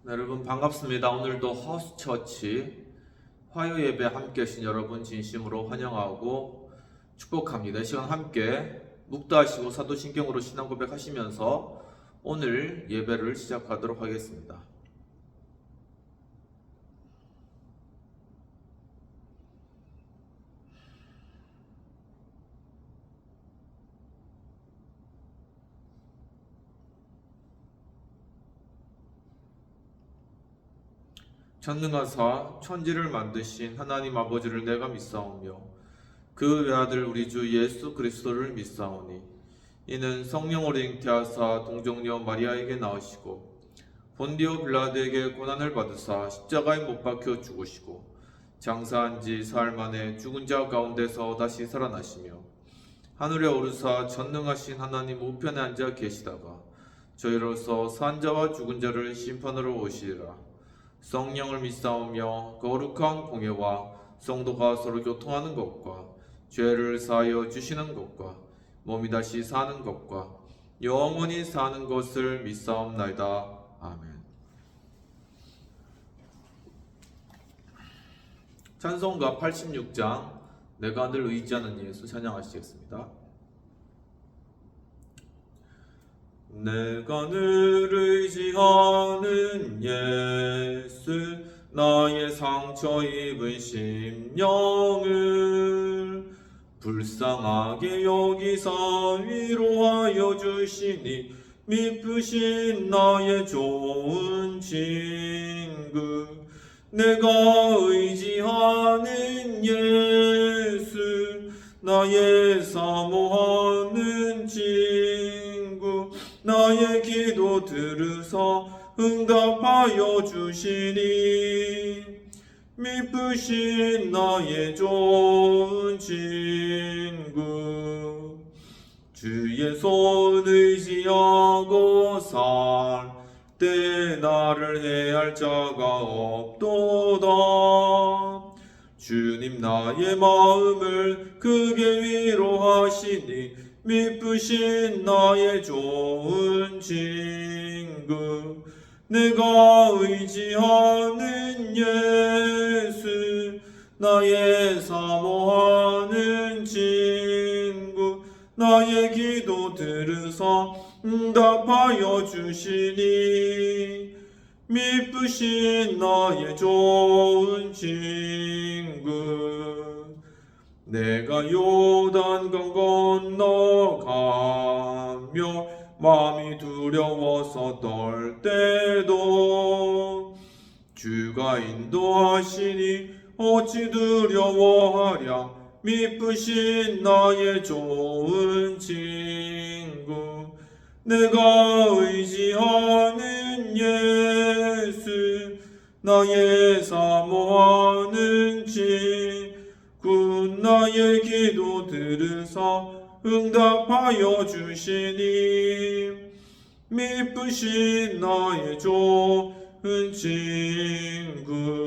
네, 여러분 반갑습니다. 오늘도 허스처치 화요 예배 함께 하신 여러분 진심으로 환영하고 축복합니다. 이 시간 함께 묵도하시고 사도신경으로 신앙 고백하시면서 오늘 예배를 시작하도록 하겠습니다. 전능하사 천지를 만드신 하나님 아버지를 내가 믿사오며 그 외아들 우리 주 예수 그리스도를 믿사오니 이는 성령으로 잉태하사 동정녀 마리아에게 나으시고 본디오 빌라드에게 고난을 받으사 십자가에 못 박혀 죽으시고 장사한 지 사흘 만에 죽은 자 가운데서 다시 살아나시며 하늘에 오르사 전능하신 하나님 우편에 앉아 계시다가 저희로서 산 자와 죽은 자를 심판으로 오시리라. 성령을 믿사오며 거룩한 공예와 성도가 서로 교통하는 것과 죄를 사하여 주시는 것과 몸이 다시 사는 것과 영원히 사는 것을 믿사옵나이다. 아멘. 찬송가 86장 내가 늘 의지하는 예수 찬양하시겠습니다. 내가 늘 의지하는 예수 나의 상처 입은 심령을 불쌍하게 여기사 위로하여 주시니 미쁘신 나의 좋은 친구 내가 의지하는 예수 나의 사모하는 친구 나의 기도 들으사 응답하여 주시니 미쁘신 나의 좋은 친구 주의 손 의지하고 살 때 나를 해할 자가 없도다. 주님 나의 마음을 크게 위로하시니 미쁘신 나의 좋은 친구 내가 의지하는 예수 나의 사모하는 친구 나의 기도 들으사 응답하여 주시니 미쁘신 나의 좋은 친구 내가 요단강 건너가며 마음이 두려워서 떨 때도 주가 인도하시니 어찌 두려워하랴 미쁘신 나의 좋은 친구 내가 의지하는 예수 나의 사모하는 친구 나의 기도 들으사 응답하여 주시니 미쁘신 나의 좋은 친구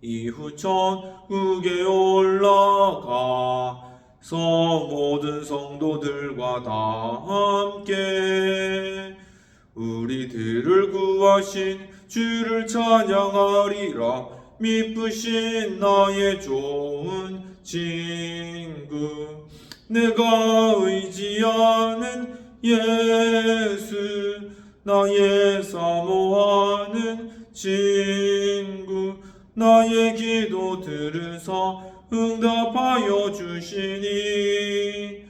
이후 천국에 올라가서 모든 성도들과 다 함께 우리들을 구하신 주를 찬양하리라. 미쁘신 나의 좋은 친구 내가 의지하는 예수 나의 사모하는 친구 나의 기도 들으사 응답하여 주시니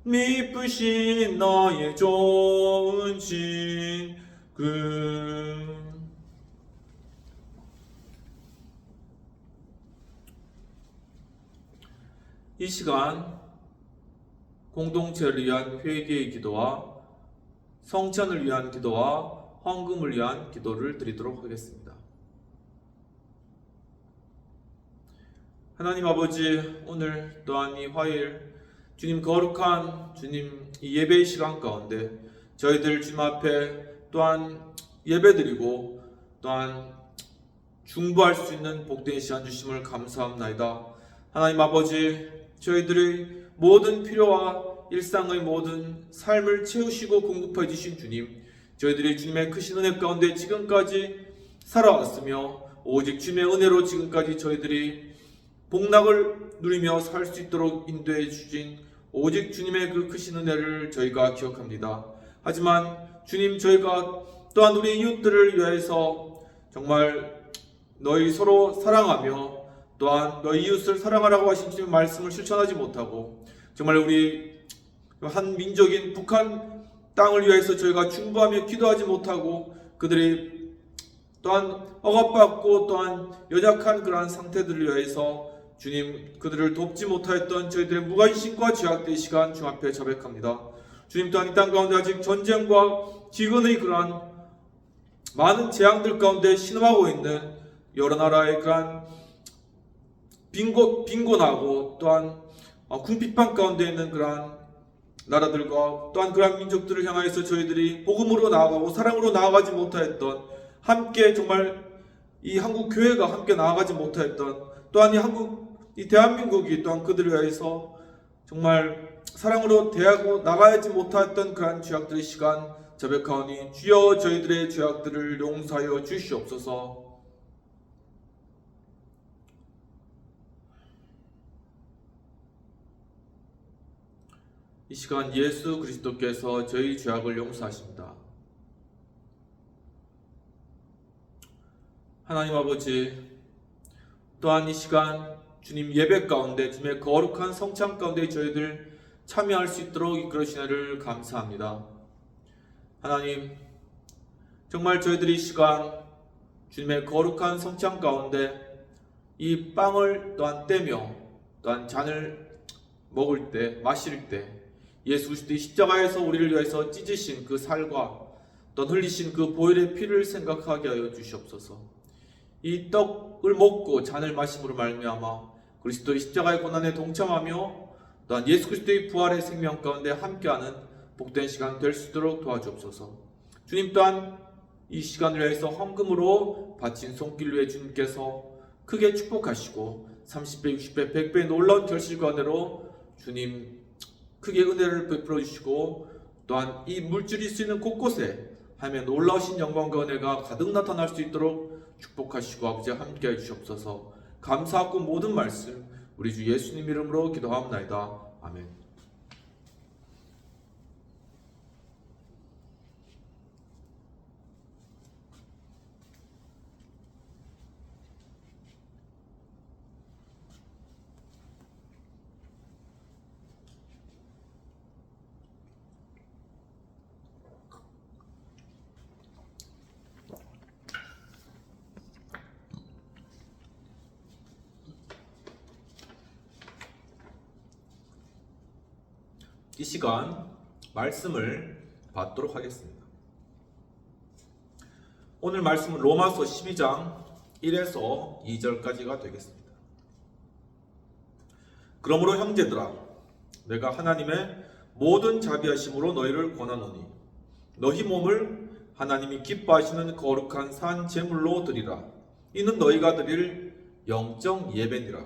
미쁘신 나의 좋은 친구 이 시간 공동체를 위한 회개의 기도와 성찬을 위한 기도와 헌금을 위한 기도를 드리도록 하겠습니다. 하나님 아버지, 오늘 또한 이 화요일 주님 거룩한 주님 이 예배의 시간 가운데 저희들 주님 앞에 또한 예배드리고 또한 중보할 수 있는 복된 시간 주심을 감사합나이다. 하나님 아버지, 저희들의 모든 필요와 일상의 모든 삶을 채우시고 공급해 주신 주님, 저희들이 주님의 크신 은혜 가운데 지금까지 살아왔으며 오직 주님의 은혜로 지금까지 저희들이 복락을 누리며 살 수 있도록 인도해 주신 오직 주님의 그 크신 은혜를 저희가 기억합니다. 하지만 주님, 저희가 또한 우리 이웃들을 위해서 정말 너희 서로 사랑하며 또한 너희 이웃을 사랑하라고 하신 주님의 말씀을 실천하지 못하고 정말 우리 한 민족인 북한 땅을 위해서 저희가 중보하며 기도하지 못하고 그들이 또한 억압받고 또한 연약한 그러한 상태들을 위해서 주님, 그들을 돕지 못하였던 저희들의 무관심과 죄악된 시간 주 앞에 자백합니다. 주님, 또한 이 땅 가운데 아직 전쟁과 기근의 그러한 많은 재앙들 가운데 신음하고 있는 여러 나라의 그러한 빈곤하고 또한 궁핍한 가운데 있는 그러한 나라들과 또한 그러한 민족들을 향하여서 저희들이 복음으로 나아가고 사랑으로 나아가지 못하였던, 함께 정말 이 한국 교회가 함께 나아가지 못하였던, 또한 이 대한민국이 또한 그들을 위해서 정말 사랑으로 대하고 나가야지 못하였던 그러한 죄악들의 시간 자백하오니 주여 저희들의 죄악들을 용서하여 주시옵소서. 이 시간 예수 그리스도께서 저희 죄악을 용서하십니다. 하나님 아버지, 또한 이 시간 주님 예배 가운데 주님의 거룩한 성찬 가운데 저희들 참여할 수 있도록 이끌으시느를 감사합니다. 하나님, 정말 저희들이 이 시간 주님의 거룩한 성찬 가운데 이 빵을 또한 떼며 또한 잔을 먹을 때, 마실 때 예수 그리스도의 십자가에서 우리를 위해서 찢으신 그 살과 또 흘리신 그 보혈의 피를 생각하게 하여 주시옵소서. 이 떡을 먹고 잔을 마심으로 말미암아 그리스도의 십자가의 고난에 동참하며 또한 예수 그리스도의 부활의 생명 가운데 함께하는 복된 시간 될 수 있도록 도와주옵소서. 주님, 또한 이 시간을 위해서 헌금으로 바친 손길 위에 주님께서 크게 축복하시고 30배, 60배, 100배의 놀라운 결실과 은혜로 주님 크게 은혜를 베풀어 주시고 또한 이 물질이 쓰이는 곳곳에 하며 놀라우신 영광과 은혜가 가득 나타날 수 있도록 축복하시고 아버지 함께해 주시옵소서. 감사하고 모든 말씀 우리 주 예수님 이름으로 기도하옵나이다. 아멘. 이 시간 말씀을 받도록 하겠습니다. 오늘 말씀은 로마서 12장 1에서 2절까지가 되겠습니다. 그러므로 형제들아, 내가 하나님의 모든 자비하심으로 너희를 권하노니 너희 몸을 하나님이 기뻐하시는 거룩한 산 제물로 드리라. 이는 너희가 드릴 영적 예배니라.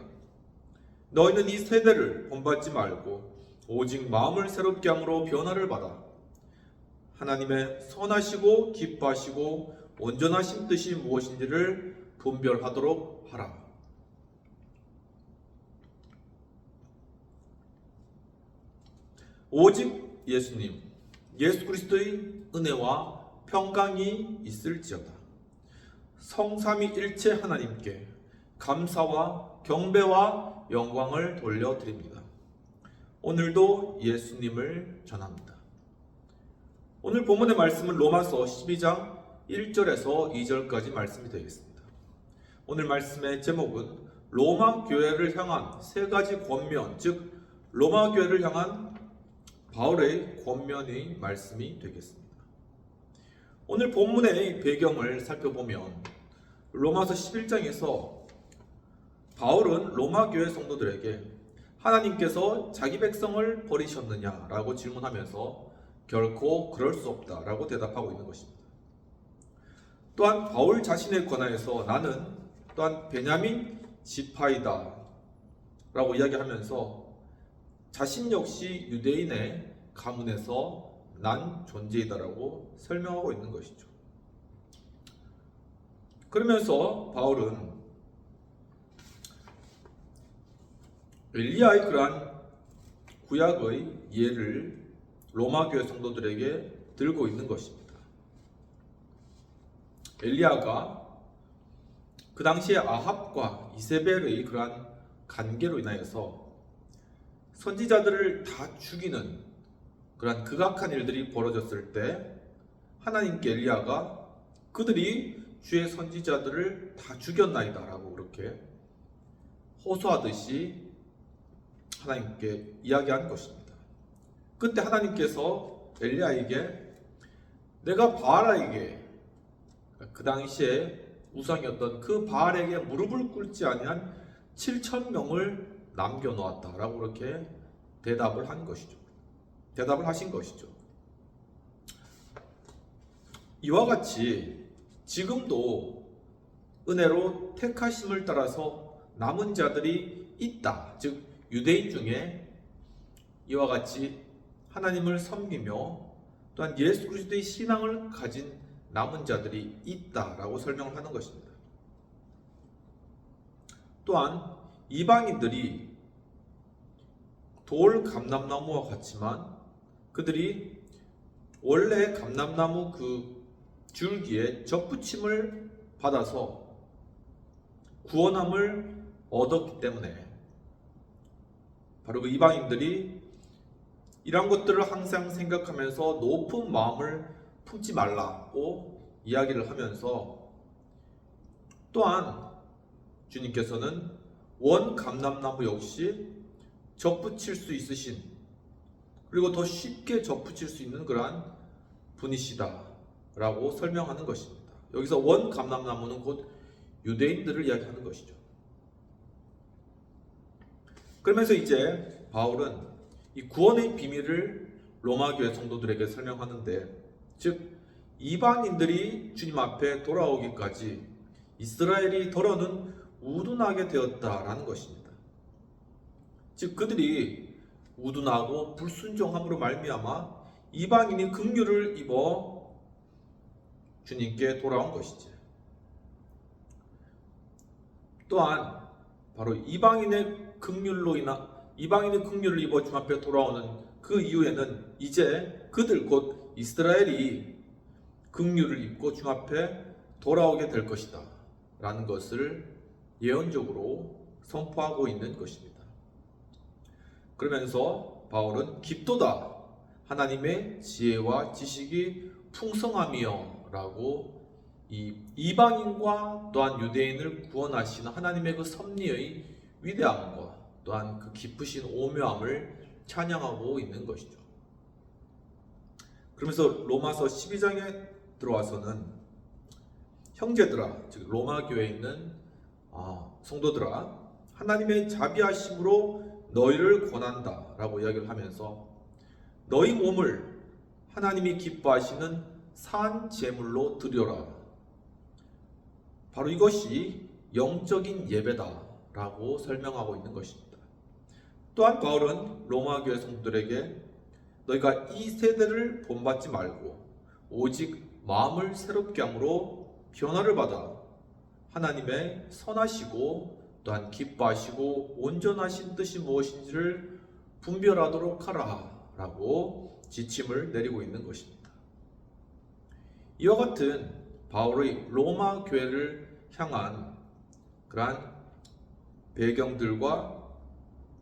너희는 이 세대를 본받지 말고 오직 마음을 새롭게 함으로 변화를 받아 하나님의 선하시고 기뻐하시고 온전하신 뜻이 무엇인지를 분별하도록 하라. 오직 예수님, 예수 그리스도의 은혜와 평강이 있을지어다. 성삼위일체 하나님께 감사와 경배와 영광을 돌려드립니다. 오늘도 예수님을 전합니다. 오늘 본문의 말씀은 로마서 12장 1절에서 2절까지 말씀이 되겠습니다. 오늘 말씀의 제목은 로마 교회를 향한 세 가지 권면, 즉 로마 교회를 향한 바울의 권면의 말씀이 되겠습니다. 오늘 본문의 배경을 살펴보면 로마서 11장에서 바울은 로마 교회 성도들에게 하나님께서 자기 백성을 버리셨느냐라고 질문하면서 결코 그럴 수 없다라고 대답하고 있는 것입니다. 또한 바울 자신에 관하여서 나는 또한 베냐민 지파이다 라고 이야기하면서 자신 역시 유대인의 가문에서 난 존재이다라고 설명하고 있는 것이죠. 그러면서 바울은 엘리야의 그러한 구약의 예를 로마 교회 성도들에게 들고 있는 것입니다. 엘리야가 그 당시에 아합과 이세벨의 그러한 관계로 인하여서 선지자들을 다 죽이는 그러한 극악한 일들이 벌어졌을 때 하나님께 엘리야가 그들이 주의 선지자들을 다 죽였나이다 라고 그렇게 호소하듯이 하나님께 이야기한 것입니다. 그때 하나님께서 엘리야에게 내가 바알에게 그 당시에 우상이었던 그 바알에게 무릎을 꿇지 아니한 7,000명을 남겨놓았다라고 그렇게 대답을 하신 것이죠. 이와 같이 지금도 은혜로 택하심을 따라서 남은 자들이 있다. 즉 유대인 중에 이와 같이 하나님을 섬기며 또한 예수 그리스도의 신앙을 가진 남은 자들이 있다라고 설명을 하는 것입니다. 또한 이방인들이 돌 감람나무와 같지만 그들이 원래 감람나무 그 줄기에 접붙임을 받아서 구원함을 얻었기 때문에 바로 그 이방인들이 이런 것들을 항상 생각하면서 높은 마음을 품지 말라고 이야기를 하면서 또한 주님께서는 원 감람나무 역시 접붙일 수 있으신 그리고 더 쉽게 접붙일 수 있는 그러한 분이시다 라고 설명하는 것입니다. 여기서 원 감람나무는 곧 유대인들을 이야기하는 것이죠. 그러면서 이제 바울은 이 구원의 비밀을 로마 교회 성도들에게 설명하는데, 즉 이방인들이 주님 앞에 돌아오기까지 이스라엘이 더러는 우둔하게 되었다라는 것입니다. 즉 그들이 우둔하고 불순종함으로 말미암아 이방인이 긍휼을 입어 주님께 돌아온 것이지. 또한 바로 이방인의 긍휼을 입어 주님 앞에 돌아오는 그 이후에는 이제 그들 곧 이스라엘이 긍휼을 입고 주님 앞에 돌아오게 될 것이다 라는 것을 예언적으로 선포하고 있는 것입니다. 그러면서 바울은 깊도다 하나님의 지혜와 지식이 풍성함이여 라고 이 이방인과 또한 유대인을 구원하시는 하나님의 그 섭리의 위대함과 또한 그 깊으신 오묘함을 찬양하고 있는 것이죠. 그러면서 로마서 12장에 들어와서는 형제들아, 즉 로마 교회에 있는 성도들아, 하나님의 자비하심으로 너희를 권한다 라고 이야기를 하면서 너희 몸을 하나님이 기뻐하시는 산 제물로 드려라, 바로 이것이 영적인 예배다 라고 설명하고 있는 것입니다. 또한 바울은 로마 교회 성도들에게 너희가 이 세대를 본받지 말고 오직 마음을 새롭게 함으로 변화를 받아 하나님의 선하시고 또한 기뻐하시고 온전하신 뜻이 무엇인지를 분별하도록 하라 라고 지침을 내리고 있는 것입니다. 이와 같은 바울의 로마 교회를 향한 그러한 배경들과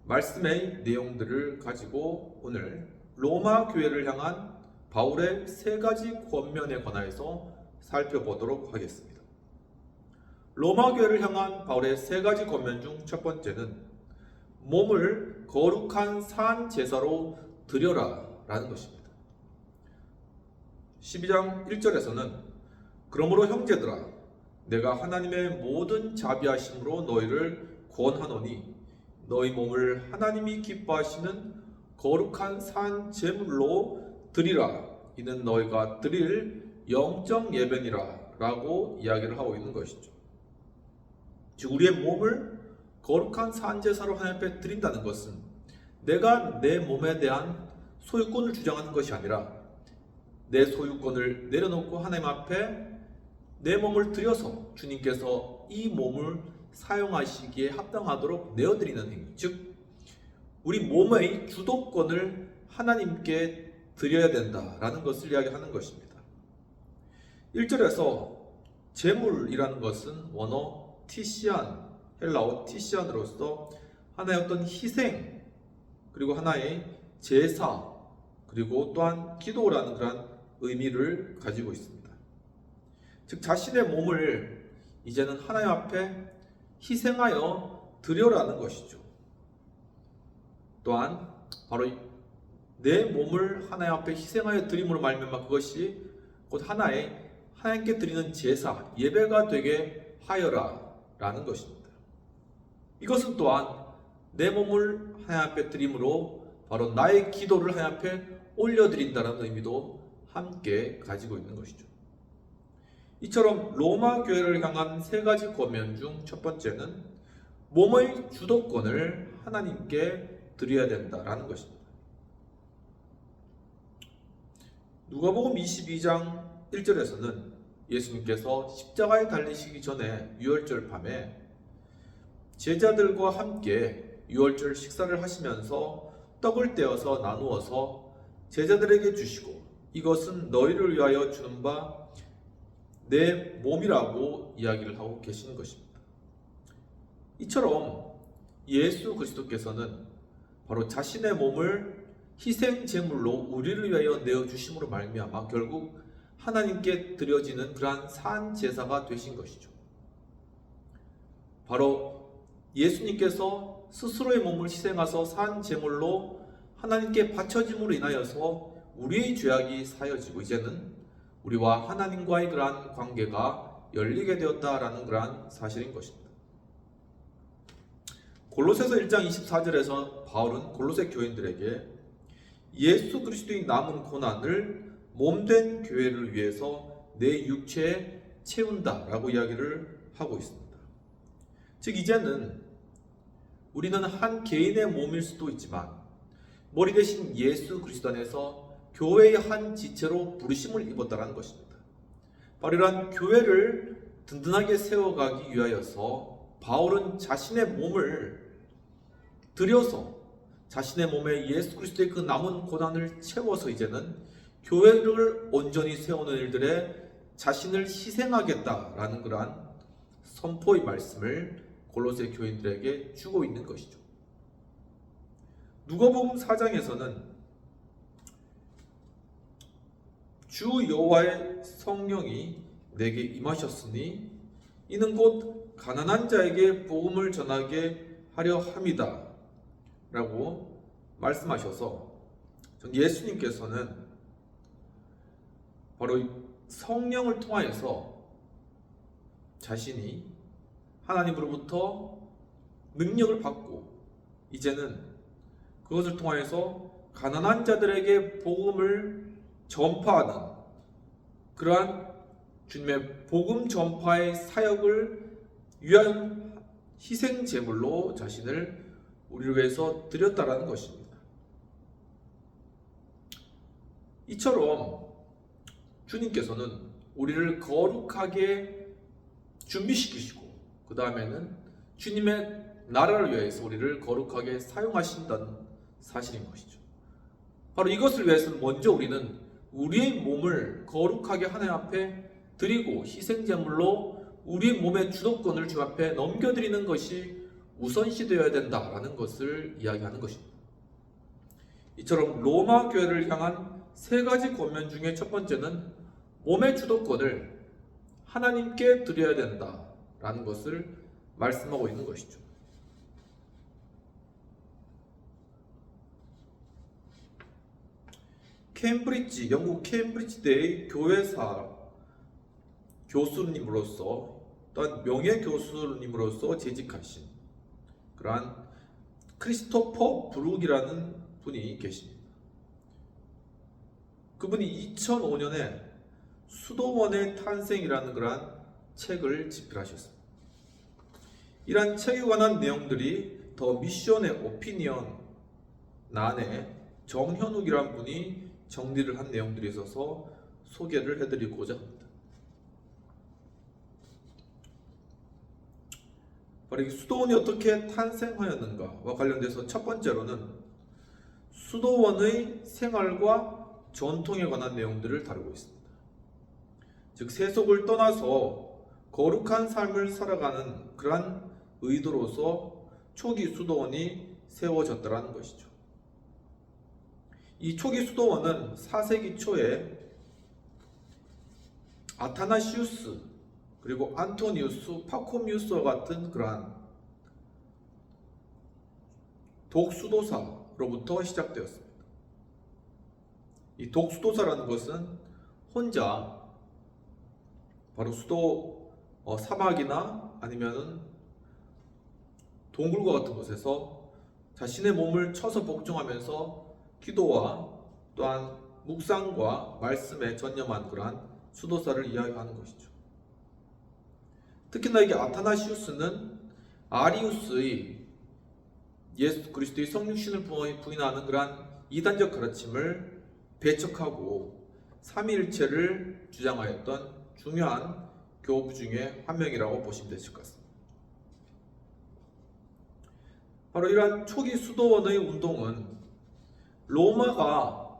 말씀의 내용들을 가지고 오늘 로마 교회를 향한 바울의 세 가지 권면에 관하여서 살펴보도록 하겠습니다. 로마 교회를 향한 바울의 세 가지 권면 중 첫 번째는 몸을 거룩한 산 제사로 드려라 라는 것입니다. 12장 1절에서는 그러므로 형제들아 내가 하나님의 모든 자비하심으로 너희를 권하노니 너희 몸을 하나님이 기뻐하시는 거룩한 산 제물로 드리라, 이는 너희가 드릴 영적 예배니라 라고 이야기를 하고 있는 것이죠. 즉 우리의 몸을 거룩한 산 제사로 하나님 앞에 드린다는 것은 내가 내 몸에 대한 소유권을 주장하는 것이 아니라 내 소유권을 내려놓고 하나님 앞에 내 몸을 드려서 주님께서 이 몸을 사용하시기에 합당하도록 내어드리는 행위, 즉 우리 몸의 주도권을 하나님께 드려야 된다라는 것을 이야기하는 것입니다. 1절에서 제물이라는 것은 원어 티시안, 헬라어 티시안으로서 하나의 어떤 희생, 그리고 하나의 제사, 그리고 또한 기도라는 그런 의미를 가지고 있습니다. 즉 자신의 몸을 이제는 하나님 앞에 희생하여 드려라는 것이죠. 또한 바로 내 몸을 하나님 앞에 희생하여 드림으로 말미암아 그것이 곧 하나의 하나님께 드리는 제사, 예배가 되게 하여라 라는 것입니다. 이것은 또한 내 몸을 하나님 앞에 드림으로 바로 나의 기도를 하나님 앞에 올려드린다는 의미도 함께 가지고 있는 것이죠. 이처럼 로마 교회를 향한 세 가지 권면 중 첫 번째는 몸의 주도권을 하나님께 드려야 된다라는 것입니다. 누가복음 22장 1절에서는 예수님께서 십자가에 달리시기 전에 유월절 밤에 제자들과 함께 유월절 식사를 하시면서 떡을 떼어서 나누어서 제자들에게 주시고 이것은 너희를 위하여 주는 바 내 몸이라고 이야기를 하고 계시는 것입니다. 이처럼 예수 그리스도께서는 바로 자신의 몸을 희생 제물로 우리를 위하여 내어 주심으로 말미암아 결국 하나님께 드려지는 그러한 산 제사가 되신 것이죠. 바로 예수님께서 스스로의 몸을 희생하셔서 산 제물로 하나님께 바쳐짐으로 인하여서 우리의 죄악이 사여지고 이제는 우리와 하나님과의 그러한 관계가 열리게 되었다라는 그러한 사실인 것입니다. 골로새서 1장 24절에서 바울은 골로새 교인들에게 예수 그리스도의 남은 고난을 몸된 교회를 위해서 내 육체에 채운다라고 이야기를 하고 있습니다. 즉 이제는 우리는 한 개인의 몸일 수도 있지만 머리 대신 예수 그리스도 안에서 교회의 한 지체로 부르심을 입었다는 것입니다. 바로 이러한 교회를 든든하게 세워가기 위하여서 바울은 자신의 몸을 들여서 자신의 몸에 예수 그리스도의 그 남은 고난을 채워서 이제는 교회를 온전히 세우는 일들에 자신을 희생하겠다라는 그러한 선포의 말씀을 골로새 교인들에게 주고 있는 것이죠. 누가복음 4장에서는 주 여호와의 성령이 내게 임하셨으니 이는 곧 가난한 자에게 복음을 전하게 하려 함이다 라고 말씀하셔서 예수님께서는 바로 성령을 통하여서 자신이 하나님으로부터 능력을 받고 이제는 그것을 통하여서 가난한 자들에게 복음을 전파하는 그러한 주님의 복음 전파의 사역을 위한 희생 제물로 자신을 우리를 위해서 드렸다라는 것입니다. 이처럼 주님께서는 우리를 거룩하게 준비시키시고 그 다음에는 주님의 나라를 위해서 우리를 거룩하게 사용하신다는 사실인 것이죠. 바로 이것을 위해서는 먼저 우리는 우리의 몸을 거룩하게 하나님 앞에 드리고 희생제물로 우리 몸의 주도권을 주 앞에 넘겨드리는 것이 우선시되어야 된다라는 것을 이야기하는 것입니다. 이처럼 로마 교회를 향한 세 가지 권면 중에 첫 번째는 몸의 주도권을 하나님께 드려야 된다라는 것을 말씀하고 있는 것이죠. 케임브리지, 영국 케임브리지대의 교회사 교수님으로서 또한 명예교수님으로서 재직하신 그러한 크리스토퍼 브룩이라는 분이 계십니다. 그분이 2005년에 수도원의 탄생이라는 그러한 책을 집필하셨습니다. 이러한 책에 관한 내용들이 더 미션의 오피니언 안에 정현욱이라는 분이 정리를 한 내용들이 있어서 소개를 해드리고자 합니다. 바로 이 수도원이 어떻게 탄생하였는가와 관련돼서 첫 번째로는 수도원의 생활과 전통에 관한 내용들을 다루고 있습니다. 즉 세속을 떠나서 거룩한 삶을 살아가는 그러한 의도로서 초기 수도원이 세워졌다는 것이죠. 이 초기 수도원은 4세기 초에 아타나시우스 그리고 안토니우스, 파코미우스와 같은 그러한 독수도사로부터 시작되었습니다. 이 독수도사라는 것은 혼자 바로 수도 사막이나 아니면은 동굴과 같은 곳에서 자신의 몸을 쳐서 복종하면서 기도와 또한 묵상과 말씀에 전념한 그러한 수도사를 이야기하는 것이죠. 특히나 이게 아타나시우스는 아리우스의 예수 그리스도의 성육신을 부인하는 그러한 이단적 가르침을 배척하고 삼위일체를 주장하였던 중요한 교부 중에 한 명이라고 보시면 되실 것 같습니다. 바로 이러한 초기 수도원의 운동은 로마가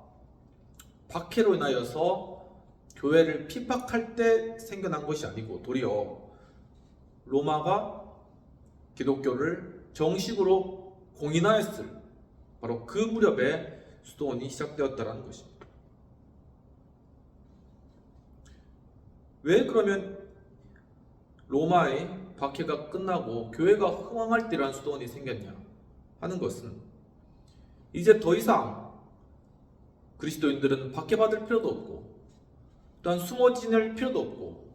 박해로 인하여서 교회를 핍박할 때 생겨난 것이 아니고 도리어 로마가 기독교를 정식으로 공인하였을 바로 그 무렵에 수도원이 시작되었다는 것입니다. 왜 그러면 로마의 박해가 끝나고 교회가 흥왕할 때 이러한 수도원이 생겼냐 하는 것은 이제 더 이상 그리스도인들은 박해받을 필요도 없고 또한 숨어 지낼 필요도 없고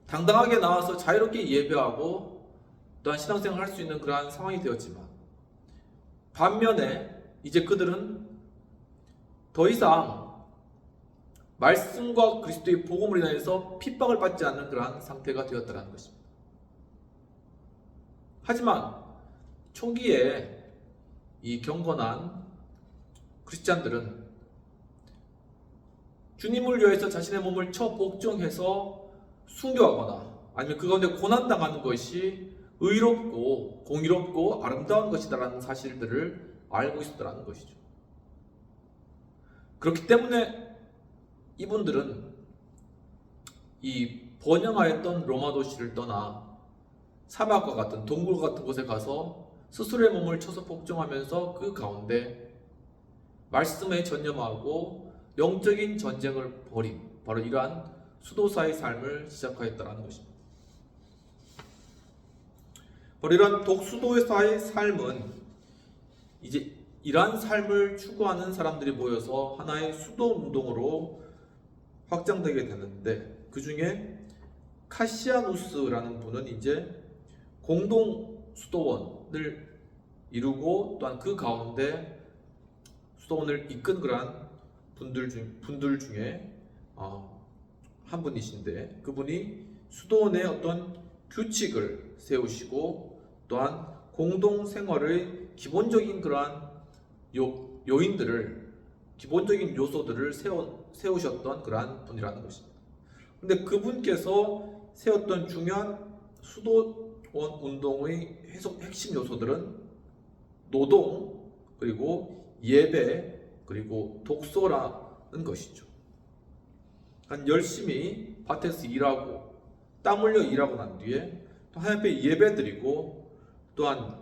당당하게 나와서 자유롭게 예배하고 또한 신앙생활을 할 수 있는 그러한 상황이 되었지만 반면에 이제 그들은 더 이상 말씀과 그리스도의 복음을 인하여서 핍박을 받지 않는 그러한 상태가 되었다는 것입니다. 하지만 초기에 이 경건한 크리스찬들은 주님을 위해서 자신의 몸을 쳐 복종해서 순교하거나 아니면 그 가운데 고난당하는 것이 의롭고 공의롭고 아름다운 것이다라는 사실들을 알고 있었다는 것이죠. 그렇기 때문에 이분들은 이 번영하였던 로마 도시를 떠나 사막과 같은 동굴과 같은 곳에 가서 스스로의 몸을 쳐서 복종하면서 그 가운데 말씀에 전념하고 영적인 전쟁을 벌인 바로 이러한 수도사의 삶을 시작하였다는 것입니다. 바로 이러한 독수도사의 삶은 이제 이러한 삶을 추구하는 사람들이 모여서 하나의 수도 운동으로 확장되게 되는데 그 중에 카시아누스라는 분은 이제 공동 수도원을 이루고 또한 그 가운데 수도원을 이끈 그러한 분들 중에 한 분이신데 그분이 수도원의 어떤 규칙을 세우시고 또한 공동 생활의 기본적인 그러한 요인들을 기본적인 요소들을 세우셨던 그러한 분이라는 것입니다. 그런데 그분께서 세웠던 중요한 수도원 운동의 핵심 요소들은 노동 그리고 예배 그리고 독서라는 것이죠. 열심히 밭에서 일하고 땀 흘려 일하고 난 뒤에 또 하나님 앞에 예배드리고 또한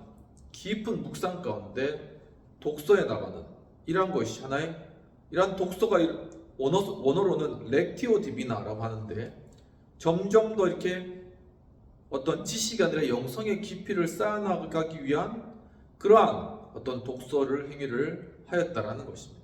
깊은 묵상 가운데 독서에 나가는 이러한 것이 하나의 이러한 독서가 원어로는 렉티오 디비나라고 하는데 점점 더 이렇게 어떤 지식이 아니라 영성의 깊이를 쌓아나가기 위한 그러한 어떤 독서를 행위를 하였다라는 것입니다.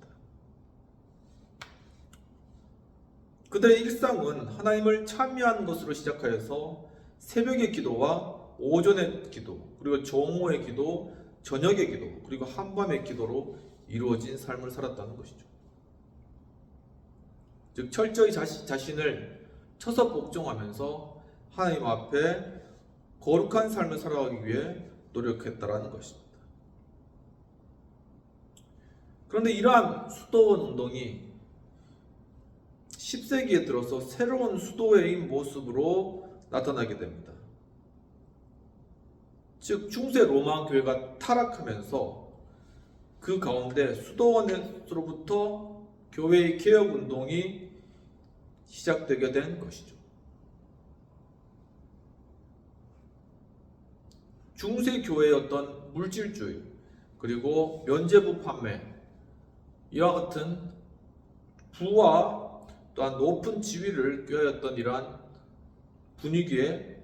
그들의 일상은 하나님을 찬미하는 것으로 시작하여서 새벽의 기도와 오전의 기도, 그리고 정오의 기도, 저녁의 기도, 그리고 한밤의 기도로 이루어진 삶을 살았다는 것이죠. 즉 철저히 자신을 쳐서 복종하면서 하나님 앞에 거룩한 삶을 살아가기 위해 노력했다라는 것입니다. 그런데 이러한 수도원 운동이 10세기에 들어서 새로운 수도회의 모습으로 나타나게 됩니다. 즉 중세 로마 교회가 타락하면서 그 가운데 수도원으로부터 교회의 개혁 운동이 시작되게 된 것이죠. 중세 교회의 어떤 물질주의 그리고 면죄부 판매 이와 같은 부와 또한 높은 지위를 꾀하였던 이러한 분위기에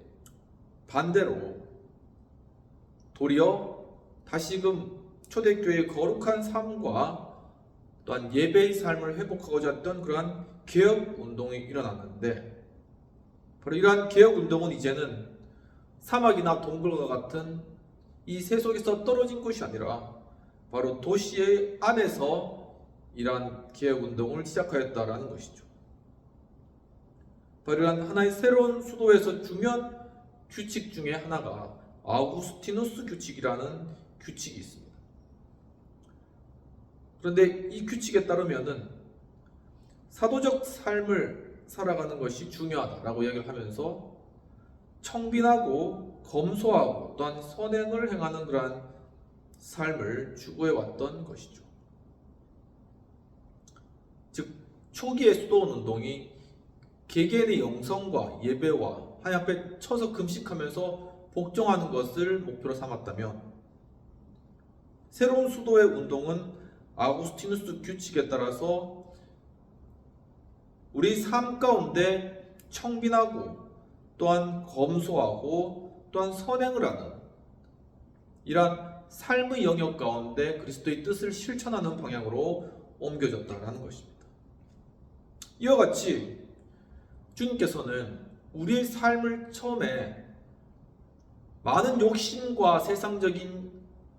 반대로 도리어 다시금 초대교회의 거룩한 삶과 또한 예배의 삶을 회복하고자 했던 그러한 개혁 운동이 일어났는데, 바로 이러한 개혁 운동은 이제는 사막이나 동굴과 같은 이 세속에서 떨어진 것이 아니라 바로 도시의 안에서 이러한 개혁 운동을 시작하였다라는 것이죠. 바로 이러한 하나의 새로운 수도에서 중요한 규칙 중에 하나가 아우구스티누스 규칙이라는 규칙이 있습니다. 그런데 이 규칙에 따르면은 사도적 삶을 살아가는 것이 중요하다라고 이야기를 하면서 청빈하고 검소하고 또한 선행을 행하는 그러한 삶을 추구해 왔던 것이죠. 즉 초기의 수도원 운동이 개개인의 영성과 예배와 하나님 앞에 쳐서 금식하면서 복종하는 것을 목표로 삼았다면, 새로운 수도의 운동은 아우구스티누스 규칙에 따라서 우리 삶 가운데 청빈하고 또한 검소하고 또한 선행을 하는 이러한 삶의 영역 가운데 그리스도의 뜻을 실천하는 방향으로 옮겨졌다는 것입니다. 이와 같이 주님께서는 우리의 삶을 처음에 많은 욕심과 세상적인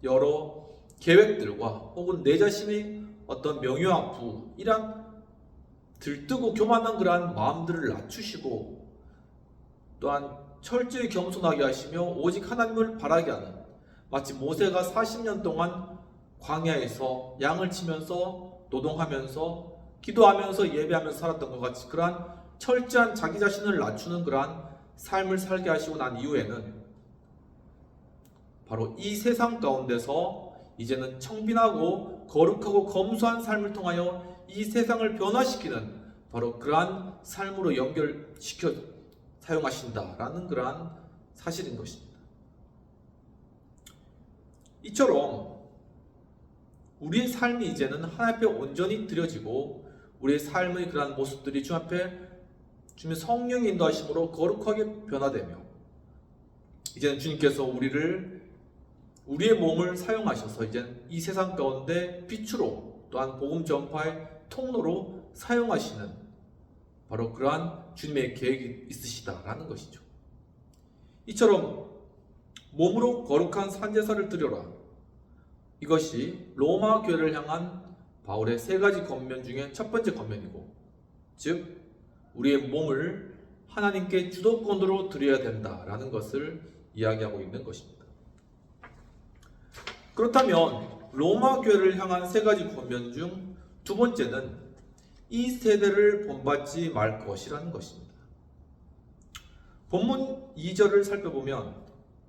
여러 계획들과 혹은 내 자신의 어떤 명예와 부, 이런 들뜨고 교만한 그러한 마음들을 낮추시고 또한 철저히 겸손하게 하시며 오직 하나님을 바라게 하는, 마치 모세가 40년 동안 광야에서 양을 치면서 노동하면서 기도하면서 예배하면서 살았던 것 같이 그러한 철저한 자기 자신을 낮추는 그러한 삶을 살게 하시고 난 이후에는 바로 이 세상 가운데서 이제는 청빈하고 거룩하고 검소한 삶을 통하여 이 세상을 변화시키는 바로 그러한 삶으로 연결시켜 사용하신다라는 그러한 사실인 것입니다. 이처럼 우리의 삶이 이제는 하나님 앞에 온전히 드려지고 우리의 삶의 그러한 모습들이 주 앞에 주님의 성령의 인도하심으로 거룩하게 변화되며, 이제는 주님께서 우리의 몸을 사용하셔서 이제 이 세상 가운데 빛으로 또한 복음 전파의 통로로 사용하시는 바로 그러한 주님의 계획이 있으시다라는 것이죠. 이처럼 몸으로 거룩한 산제사를 드려라, 이것이 로마 교회를 향한 바울의 세 가지 권면 중에 첫 번째 권면이고, 즉 우리의 몸을 하나님께 주도권으로 드려야 된다라는 것을 이야기하고 있는 것입니다. 그렇다면 로마 교회를 향한 세 가지 권면 중 두 번째는 이 세대를 본받지 말 것이라는 것입니다. 본문 2절을 살펴보면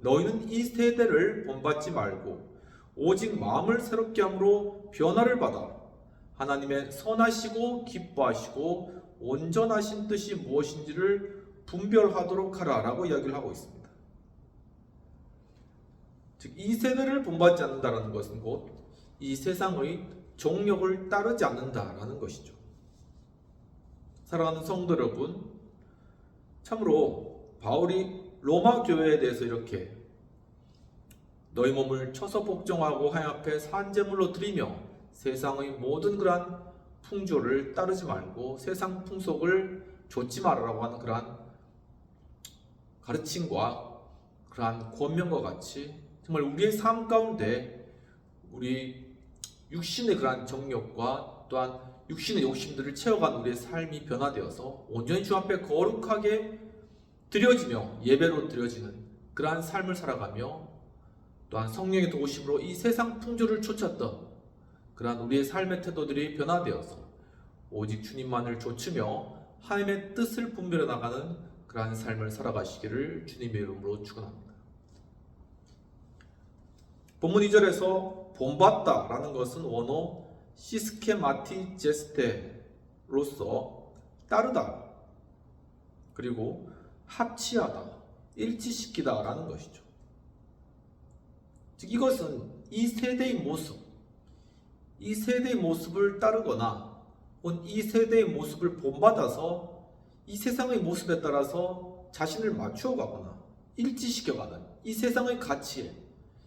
너희는 이 세대를 본받지 말고 오직 마음을 새롭게 함으로 변화를 받아 하나님의 선하시고 기뻐하시고 온전하신 뜻이 무엇인지를 분별하도록 하라라고 이야기를 하고 있습니다. 즉 이 세대를 본받지 않는다는 것은 곧 이 세상의 정욕을 따르지 않는다라는 것이죠. 사랑하는 성도 여러분, 참으로 바울이 로마 교회에 대해서 이렇게 너희 몸을 쳐서 복종하고 하나님 앞에 산제물로 드리며 세상의 모든 그러한 풍조를 따르지 말고 세상 풍속을 좇지 말라고 하는 그러한 가르침과 그러한 권면과 같이 정말 우리의 삶 가운데 우리 육신의 그러한 정욕과 또한 육신의 욕심들을 채워간 우리의 삶이 변화되어서 온전히 주 앞에 거룩하게 드려지며 예배로 드려지는 그러한 삶을 살아가며 또한 성령의 도우심으로 이 세상 풍조를 좇았던 그러한 우리의 삶의 태도들이 변화되어서 오직 주님만을 좇으며 하나님의 뜻을 분별해 나가는 그러한 삶을 살아가시기를 주님의 이름으로 축원합니다. 본문 2절에서 본받다라는 것은 원어 시스케마티제스테로서 따르다, 그리고 합치하다, 일치시키다라는 것이죠. 즉 이것은 이 세대의 모습, 이 세대의 모습을 따르거나 이 세대의 모습을 본받아서 이 세상의 모습에 따라서 자신을 맞추어가거나 일치시켜가는 이 세상의 가치에,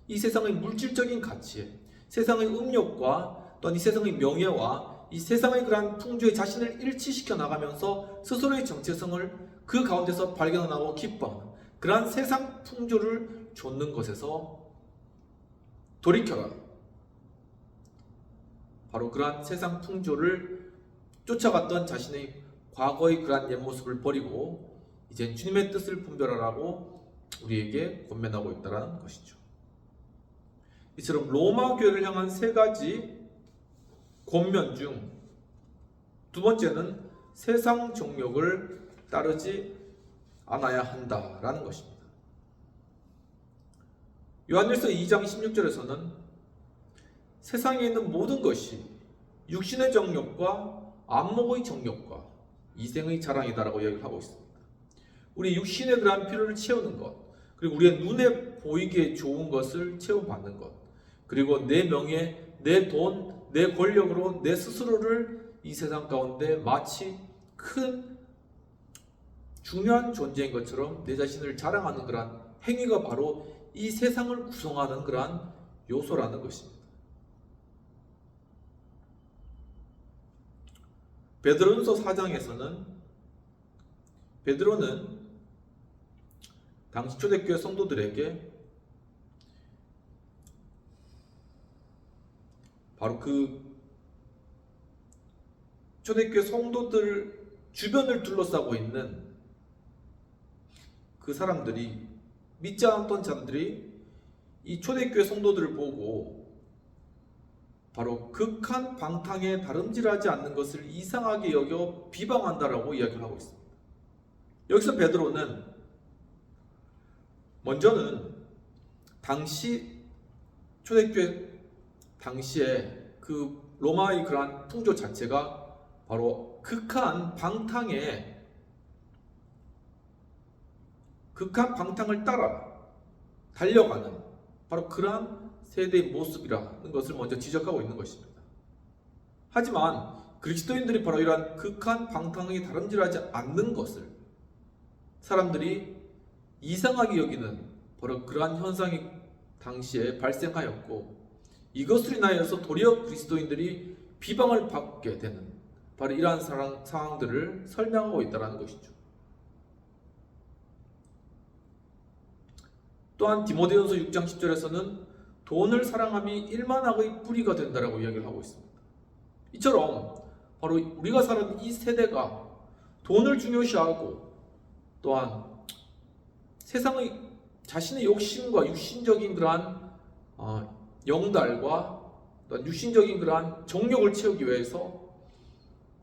이 세상의 물질적인 가치에, 세상의 음욕과 또한 이 세상의 명예와 이 세상의 그러한 풍조에 자신을 일치시켜 나가면서 스스로의 정체성을 그 가운데서 발견하고 기뻐하는 그러한 세상 풍조를 좇는 것에서 돌이켜라. 바로 그러한 세상 풍조를 쫓아갔던 자신의 과거의 그러한 옛 모습을 버리고 이제 주님의 뜻을 분별하라고 우리에게 권면하고 있다는 것이죠. 이처럼 로마 교회를 향한 세 가지 권면 중 두 번째는 세상 정욕을 따르지 않아야 한다라는 것입니다. 요한일서 2장 16절에서는 세상에 있는 모든 것이 육신의 정욕과 안목의 정욕과 이생의 자랑이다라고 이야기를 하고 있습니다. 우리 육신의 그러한 필요를 채우는 것, 그리고 우리의 눈에 보이기에 좋은 것을 채워받는 것, 그리고 내 명예, 내 돈, 내 권력으로 내 스스로를 이 세상 가운데 마치 큰 중요한 존재인 것처럼 내 자신을 자랑하는 그러한 행위가 바로 이 세상을 구성하는 그러한 요소라는 것입니다. 베드로전서 4장에서는 베드로는 당시 초대교회 성도들에게 바로 그 초대교회 성도들 주변을 둘러싸고 있는 그 사람들이, 믿지 않았던 자들이 이 초대교회 성도들을 보고 바로 극한 방탕에 다름질하지 않는 것을 이상하게 여겨 비방한다라고 이야기를 하고 있습니다. 여기서 베드로는 먼저는 당시 초대교회 당시에 그 로마의 그러한 풍조 자체가 바로 극한 방탕을 따라 달려가는 바로 그러한 세대의 모습이라는 것을 먼저 지적하고 있는 것입니다. 하지만 그리스도인들이 바로 이러한 극한 방탕에 다름질하지 않는 것을 사람들이 이상하게 여기는 바로 그러한 현상이 당시에 발생하였고, 이것으로 인하여서 도리어 그리스도인들이 비방을 받게 되는 바로 이러한 상황들을 설명하고 있다는 것이죠. 또한 디모데전서 6장 10절에서는 돈을 사랑함이 일만악의 뿌리가 된다라고 이야기를 하고 있습니다. 이처럼 바로 우리가 사는 이 세대가 돈을 중요시하고 또한 세상의 자신의 욕심과 육신적인 그러한 영달과 또한 육신적인 그러한 정욕을 채우기 위해서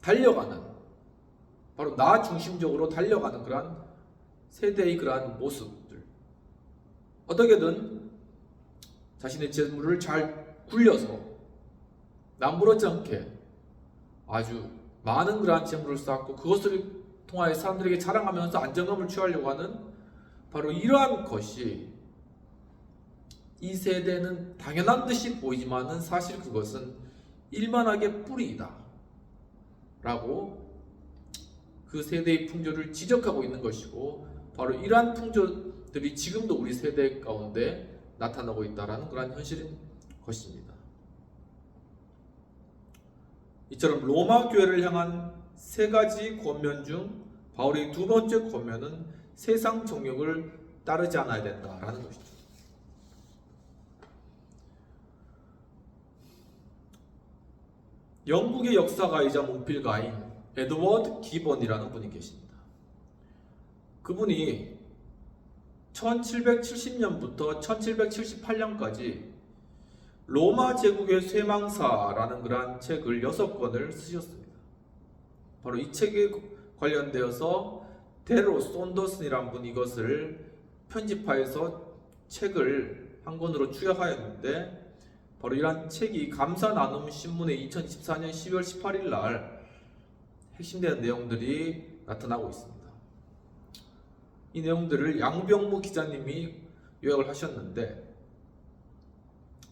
달려가는, 바로 나 중심적으로 달려가는 그러한 세대의 그러한 모습들, 어떻게든 자신의 재물을 잘 굴려서 남부럽지 않게 아주 많은 그러한 재물을 쌓고 그것을 통하여 사람들에게 자랑하면서 안정감을 취하려고 하는 바로 이러한 것이 이 세대는 당연한 듯이 보이지만은 사실 그것은 일만하게 뿌리이다 라고 그 세대의 풍조를 지적하고 있는 것이고, 바로 이러한 풍조들이 지금도 우리 세대 가운데 나타나고 있다는 그런 현실인 것입니다. 이처럼 로마 교회를 향한 세 가지 권면 중 바울의 두 번째 권면은 세상 정욕을 따르지 않아야 된다라는 것이죠. 영국의 역사가이자 문필가인 에드워드 기본이라는 분이 계십니다. 그분이 1770년부터 1778년까지 로마 제국의 쇠망사라는 그러한 책을 6권을 쓰셨습니다. 바로 이 책의 관련되어서 데로 손더슨이란 분이 이것을 편집하여서 책을 한 권으로 추격하였는데, 바로 이러한 책이 감사 나눔 신문에 2024년 12월 18일 날 핵심되는 내용들이 나타나고 있습니다. 이 내용들을 양병무 기자님이 요약을 하셨는데,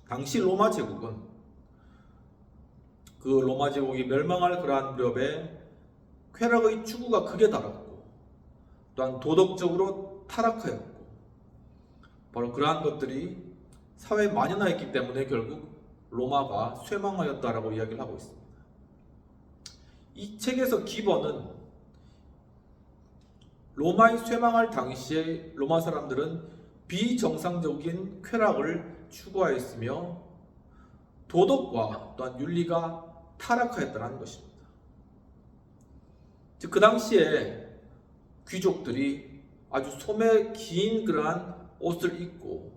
당시 로마 제국은 그 로마 제국이 멸망할 그러한 무렵에 쾌락의 추구가 극에 달았고, 또한 도덕적으로 타락하였고, 바로 그러한 것들이 사회에 만연하였기 때문에 결국 로마가 쇠망하였다라고 이야기를 하고 있습니다. 이 책에서 기본은 로마의 쇠망할 당시에 로마 사람들은 비정상적인 쾌락을 추구하였으며 도덕과 또한 윤리가 타락하였다는 것입니다. 즉, 그 당시에 귀족들이 아주 소매 긴 그러한 옷을 입고,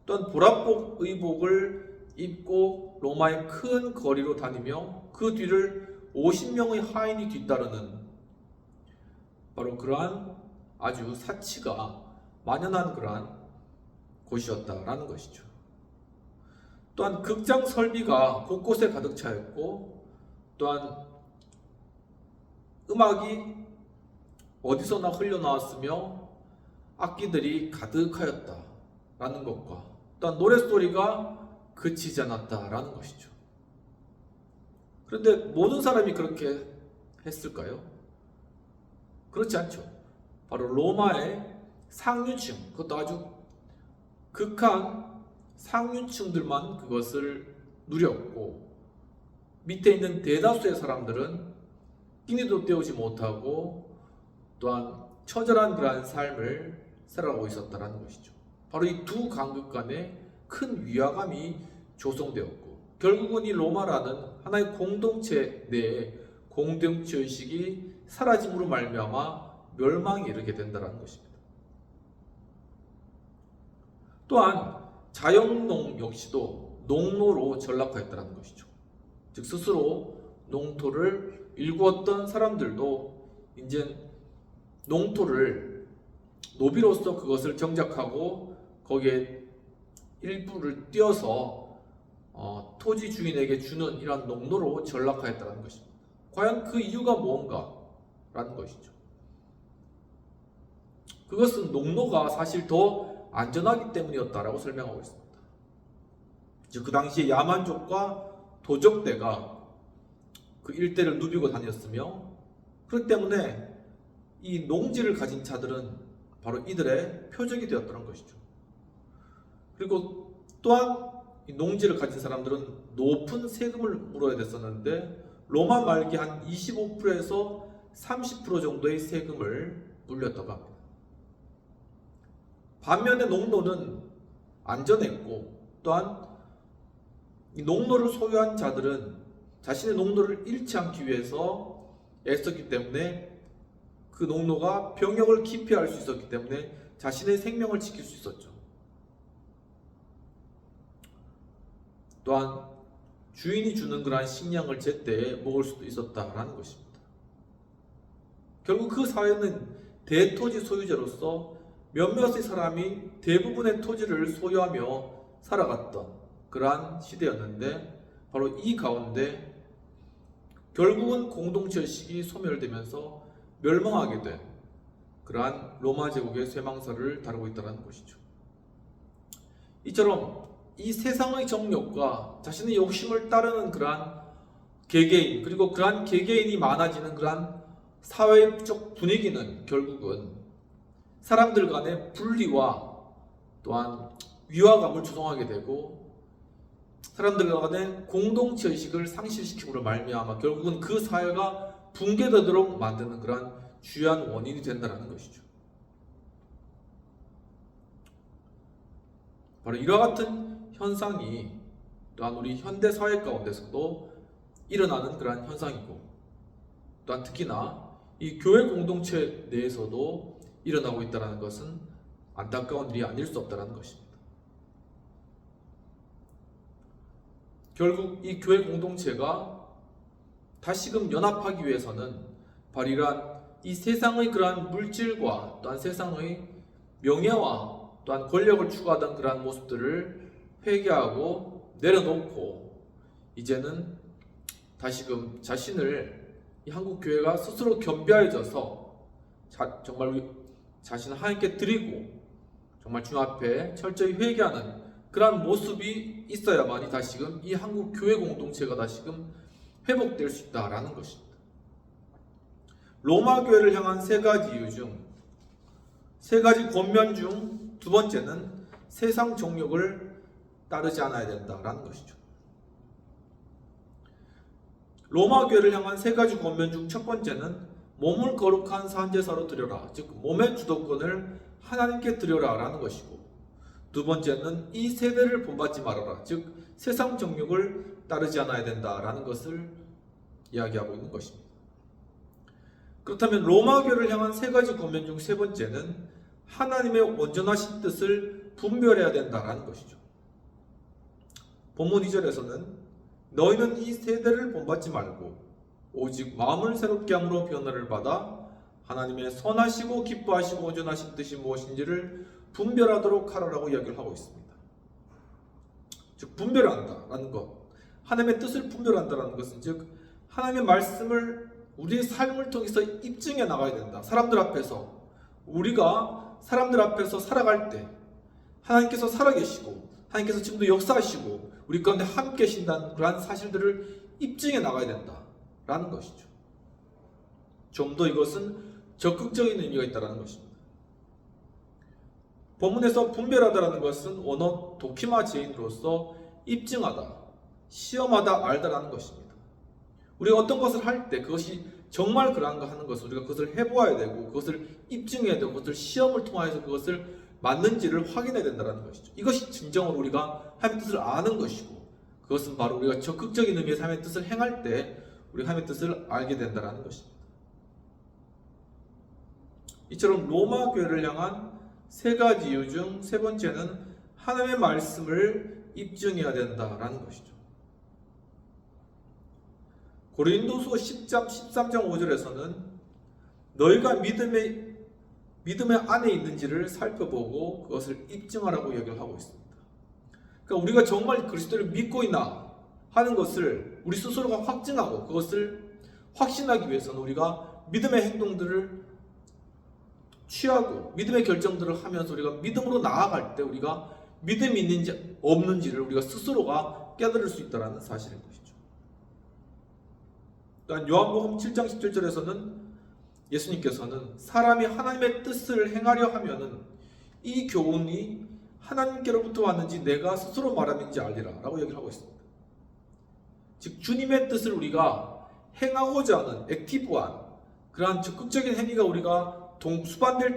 또한 보라복 의복을 입고 로마의 큰 거리로 다니며 그 뒤를 50명의 하인이 뒤따르는 바로 그러한 아주 사치가 만연한 그러한 곳이었다라는 것이죠. 또한 극장 설비가 곳곳에 가득 차였고, 또한 음악이 어디서나 흘러나왔으며 악기들이 가득하였다라는 것과, 또한 노랫소리가 그치지 않았다라는 것이죠. 그런데 모든 사람이 그렇게 했을까요? 그렇지 않죠. 바로 로마의 상류층, 그것도 아주 극한 상류층들만 그것을 누렸고, 밑에 있는 대다수의 사람들은 끼니도 때우지 못하고 또한 처절한 그러한 삶을 살아가고 있었다는 것이죠. 바로 이 두 강국 간에 큰 위화감이 조성되었고, 결국은 이 로마라는 하나의 공동체 내에 공동체 의식이 사라짐으로 말미암아 멸망에 이르게 된다는 것입니다. 또한 자영농 역시도 농노로 전락하였다는 것이죠. 즉, 스스로 농토를 일구었던 사람들도 이제 농토를 노비로서 그것을 정작하고 거기에 일부를 띄어서 토지 주인에게 주는 이러한 농노로 전락하였다는 것입니다. 과연 그 이유가 무언가라는 것이죠. 그것은 농노가 사실 더 안전하기 때문이었다라고 설명하고 있습니다. 즉, 그 당시에 야만족과 도적대가 그 일대를 누비고 다녔으며, 그렇기 때문에 이 농지를 가진 자들은 바로 이들의 표적이 되었다는 것이죠. 그리고 또한 이 농지를 가진 사람들은 높은 세금을 물어야 됐었는데, 로마 말기 한 25%에서 30% 정도의 세금을 물렸다고 합니다. 반면에 농노는 안전했고, 또한 이 농노를 소유한 자들은 자신의 농노를 잃지 않기 위해서 애썼기 때문에 그 농노가 병역을 기피할 수 있었기 때문에 자신의 생명을 지킬 수 있었죠. 또한 주인이 주는 그러한 식량을 제때에 먹을 수도 있었다라는 것입니다. 결국 그 사회는 대토지 소유자로서 몇몇의 사람이 대부분의 토지를 소유하며 살아갔던 그러한 시대였는데, 바로 이 가운데 결국은 공동체의식이 소멸되면서 멸망하게 된 그러한 로마 제국의 쇠망사를 다루고 있다는 것이죠. 이처럼 이 세상의 정욕과 자신의 욕심을 따르는 그러한 개개인, 그리고 그러한 개개인이 많아지는 그러한 사회적 분위기는 결국은 사람들 간의 분리와 또한 위화감을 조성하게 되고, 사람들 간의 공동체 의식을 상실시킴으로 말미암아 결국은 그 사회가 붕괴되도록 만드는 그러한 주요한 원인이 된다는 것이죠. 바로 이와 같은 현상이 또한 우리 현대 사회 가운데서도 일어나는 그러한 현상이고, 또한 특히나 이 교회 공동체 내에서도 일어나고 있다는 것은 안타까운 일이 아닐 수 없다는 것입니다. 결국 이 교회 공동체가 다시금 연합하기 위해서는 바로 이 세상의 그러한 물질과 또한 세상의 명예와 또한 권력을 추구하던 그러한 모습들을 회개하고 내려놓고 이제는 다시금 자신을 이 한국 교회가 스스로 겸비해져서 정말 자신을 하나님께 드리고 정말 주님 앞에 철저히 회개하는 그러한 모습이 있어야만이 다시금 이 한국 교회 공동체가 다시금 회복될 수 있다라는 것입니다. 로마 교회를 향한 세 가지 이유 중 세 가지 권면 중 두 번째는 세상 정욕을 따르지 않아야 된다라는 것이죠. 로마 교회를 향한 세 가지 권면 중 첫 번째는 몸을 거룩한 산제사로 드려라, 즉 몸의 주도권을 하나님께 드려라 라는 것이고, 두 번째는 이 세대를 본받지 말아라, 즉 세상 정욕을 따르지 않아야 된다라는 것을 이야기하고 있는 것입니다. 그렇다면 로마 교회를 향한 세 가지 권면 중 세 번째는 하나님의 온전하신 뜻을 분별해야 된다라는 것이죠. 본문 2절에서는 너희는 이 세대를 본받지 말고 오직 마음을 새롭게 함으로 변화를 받아 하나님의 선하시고 기뻐하시고 온전하신 뜻이 무엇인지를 분별하도록 하라라고 이야기를 하고 있습니다. 즉 분별한다라는 것, 하나님의 뜻을 분별한다라는 것은 즉 하나님의 말씀을 우리의 삶을 통해서 입증해 나가야 된다. 사람들 앞에서, 우리가 사람들 앞에서 살아갈 때 하나님께서 살아계시고 하나님께서 지금도 역사하시고 우리 가운데 함께 계신다는 그러한 사실들을 입증해 나가야 된다라는 것이죠. 좀 더 이것은 적극적인 의미가 있다는 것입니다. 본문에서 분별하다라는 것은 원어 도키마 제인으로서 입증하다, 시험하다, 알다라는 것입니다. 우리가 어떤 것을 할 때 그것이 정말 그러한가 하는 것을 우리가 그것을 해보아야 되고 그것을 입증해야 되고 그것을 시험을 통해서 그것을 맞는지를 확인해야 된다는 것이죠. 이것이 진정으로 우리가 하나님의 뜻을 아는 것이고, 그것은 바로 우리가 적극적인 의미에서 하나님의 뜻을 행할 때 우리가 하나님의 뜻을 알게 된다는 것입니다. 이처럼 로마 교회를 향한 세 가지 이유 중 세 번째는 하나님의 말씀을 입증해야 된다라는 것이죠. 고린도서 10장 13장 5절에서는 너희가 믿음의 안에 있는지를 살펴보고 그것을 입증하라고 이야기를 하고 있습니다. 그러니까 우리가 정말 그리스도를 믿고 있나 하는 것을 우리 스스로가 확증하고 그것을 확신하기 위해서는 우리가 믿음의 행동들을 취하고 믿음의 결정들을 하면서 우리가 믿음으로 나아갈 때 우리가 믿음이 있는지 없는지를 우리가 스스로가 깨달을 수 있다는 사실인 것이죠. 또한 요한복음 7장 17절에서는 예수님께서는 사람이 하나님의 뜻을 행하려 하면은 이 교훈이 하나님께로부터 왔는지 내가 스스로 말함인지 알리라 라고 얘기를 하고 있습니다. 즉 주님의 뜻을 우리가 행하고자 하는 액티브한 그러한 적극적인 행위가 우리가 동반될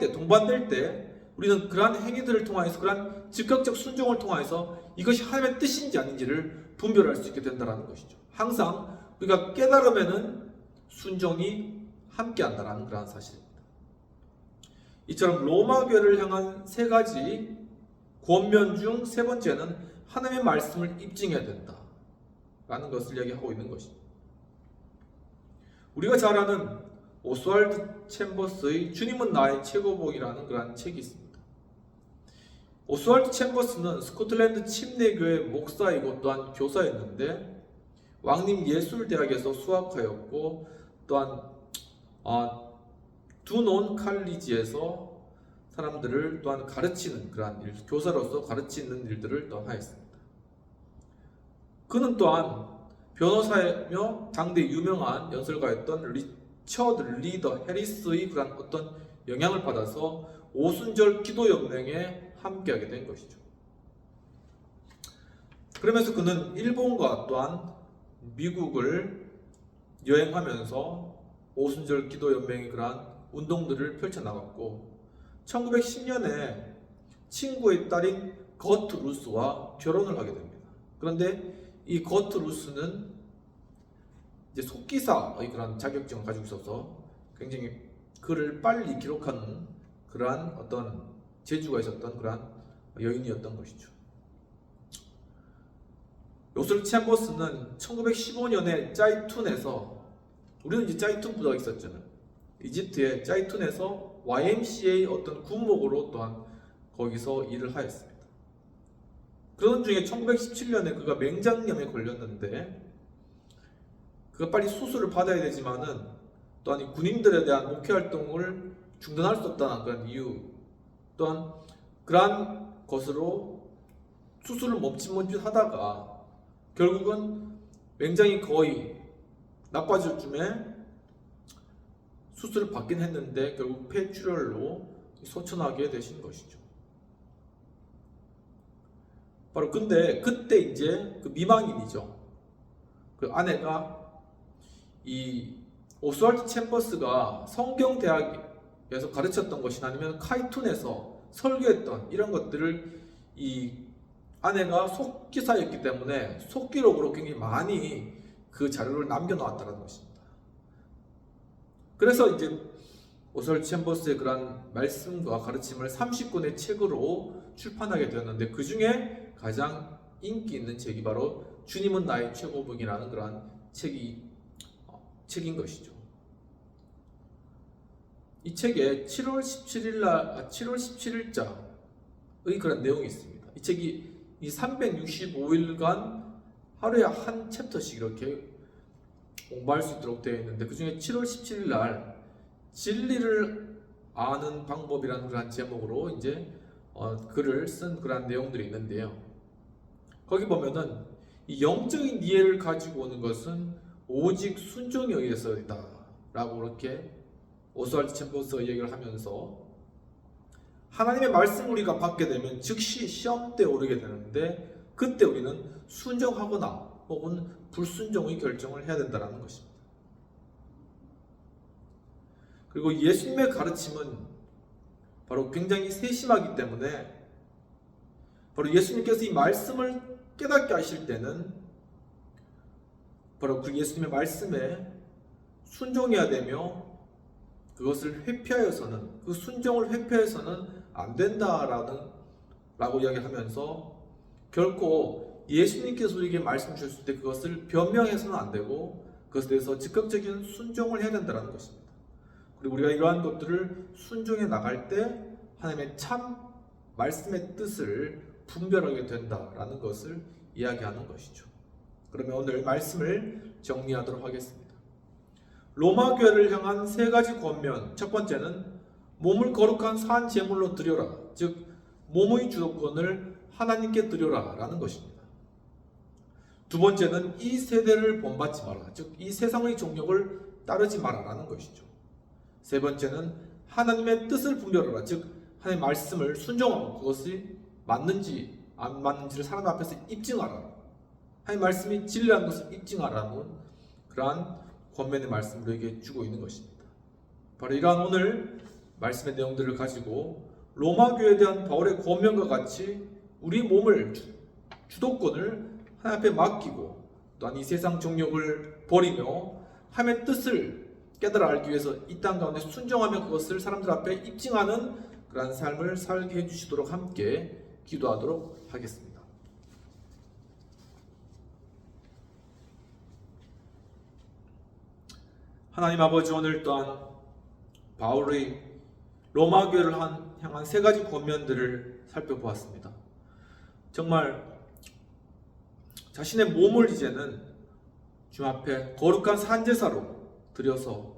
때 우리는 그러한 행위들을 통하여서 그러한 즉각적 순종을 통하여서 이것이 하나님의 뜻인지 아닌지를 분별할 수 있게 된다는 것이죠. 항상 우리가 깨달으면은 순종이 함께한다는 그러한 사실입니다. 이처럼 로마 교회를 향한 세 가지 권면 중 세 번째는 하나님의 말씀을 입증해야 된다라는 것을 이야기하고 있는 것입니다. 우리가 잘 아는 오스왈드 챔버스의 주님은 나의 최고봉이라는 그러한 책이 있습니다. 오스왈드 챔버스는 스코틀랜드 침례교회 목사이고 또한 교사였는데 왕님 예술대학에서 수학하였고 또한 두논 칼리지에서 사람들을 또한 가르치는 그러한 일, 교사로서 가르치는 일들을 또 하였습니다. 그는 또한 변호사이며 당대 유명한 연설가였던 리처드 리더 해리스의 그런 어떤 영향을 받아서 오순절 기도연맹에 함께하게 된 것이죠. 그러면서 그는 일본과 또한 미국을 여행하면서 오순절 기도연맹의 그러한 운동들을 펼쳐나갔고 1910년에 친구의 딸인 거트 루스와 결혼을 하게 됩니다. 그런데 이 거트 루스는 이제 속기사의 그런 자격증을 가지고 있어서 굉장히 글을 빨리 기록하는 그러한 어떤 재주가 있었던 그러한 여인이었던 것이죠. 요술 챔버스는 1915년에 짜이툰에서, 우리는 이제 짜이툰 부대가 있었잖아요. 이집트의 짜이툰에서 YMCA 어떤 군목으로 또한 거기서 일을 하였습니다. 그런 중에 1917년에 그가 맹장염에 걸렸는데 그가 빨리 수술을 받아야 되지만은 또한 이 군인들에 대한 목회 활동을 중단할 수 없다는 그런 이유 또한 그러한 것으로 수술을 멈칫멈칫하다가 결국은 맹장이 거의 나빠질 쯤에 수술을 받긴 했는데 결국 폐출혈로 소천하게 되신 것이죠. 바로 근데 그때 이제 그 미망인이죠. 그 아내가 이 오스왈드 챔버스가 성경대학에서 가르쳤던 것이나 아니면 카이툰에서 설교했던 이런 것들을 이 아내가 속기사였기 때문에 속기록으로 굉장히 많이 그 자료를 남겨놓았다는 것입니다. 그래서 이제 오스왈드 챔버스의 그런 말씀과 가르침을 30권의 책으로 출판하게 되었는데 그 중에 가장 인기 있는 책이 바로 주님은 나의 최고봉이라는 그런 책인 것이죠. 이 책에 7월 17일자의 그런 내용이 있습니다. 이 책이 이 365일간 하루에 한 챕터씩 이렇게 공부할 수 있도록 되어 있는데 그 중에 7월 17일 날 진리를 아는 방법이라는 그런 제목으로 이제 글을 쓴 그런 내용들이 있는데요. 거기 보면은 이 영적인 이해를 가지고 오는 것은 오직 순종에 의해서이다 라고 이렇게 오스왈드 챔버스가 얘기를 하면서 하나님의 말씀을 우리가 받게 되면 즉시 시험대에 오르게 되는데 그때 우리는 순종하거나 혹은 불순종의 결정을 해야 된다는 것입니다. 그리고 예수님의 가르침은 바로 굉장히 세심하기 때문에 바로 예수님께서 이 말씀을 깨닫게 하실 때는 바로 그 예수님의 말씀에 순종해야 되며 그것을 회피하여서는 그 순종을 회피해서는 안 된다라고 이야기하면서 결코 예수님께서 우리에게 말씀 주셨을 때 그것을 변명해서는 안 되고 그것에 대해서 즉각적인 순종을 해야 된다는 것입니다. 그리고 우리가 이러한 것들을 순종해 나갈 때 하나님의 참 말씀의 뜻을 분별하게 된다라는 것을 이야기하는 것이죠. 그러면 오늘 말씀을 정리하도록 하겠습니다. 로마 교회를 향한 세 가지 권면. 첫 번째는 몸을 거룩한 산 제물로 드려라. 즉 몸의 주도권을 하나님께 드려라 라는 것입니다. 두 번째는 이 세대를 본받지 마라. 즉 이 세상의 종력을 따르지 마라 라는 것이죠. 세 번째는 하나님의 뜻을 분별하라. 즉 하나님의 말씀을 순종하고 그것이 맞는지 안 맞는지를 사람 앞에서 입증하라. 하나님의 말씀이 진리라는 것을 입증하라는 그러한 권면의 말씀을 우리에게 주고 있는 것입니다. 바로 이러한 오늘 말씀의 내용들을 가지고 로마 교회에 대한 바울의 권면과 같이 우리 몸을 주도권을 하나님 앞에 맡기고 또한 이 세상 정욕을 버리며 하나님의 뜻을 깨달아 알기 위해서 이 땅 가운데 순종하며 그것을 사람들 앞에 입증하는 그러한 삶을 살게 해주시도록 함께 기도하도록 하겠습니다. 하나님 아버지, 오늘 또한 바울의 로마 교회를 향한 세 가지 권면들을 살펴보았습니다. 정말 자신의 몸을 이제는 주님 앞에 거룩한 산제사로 드려서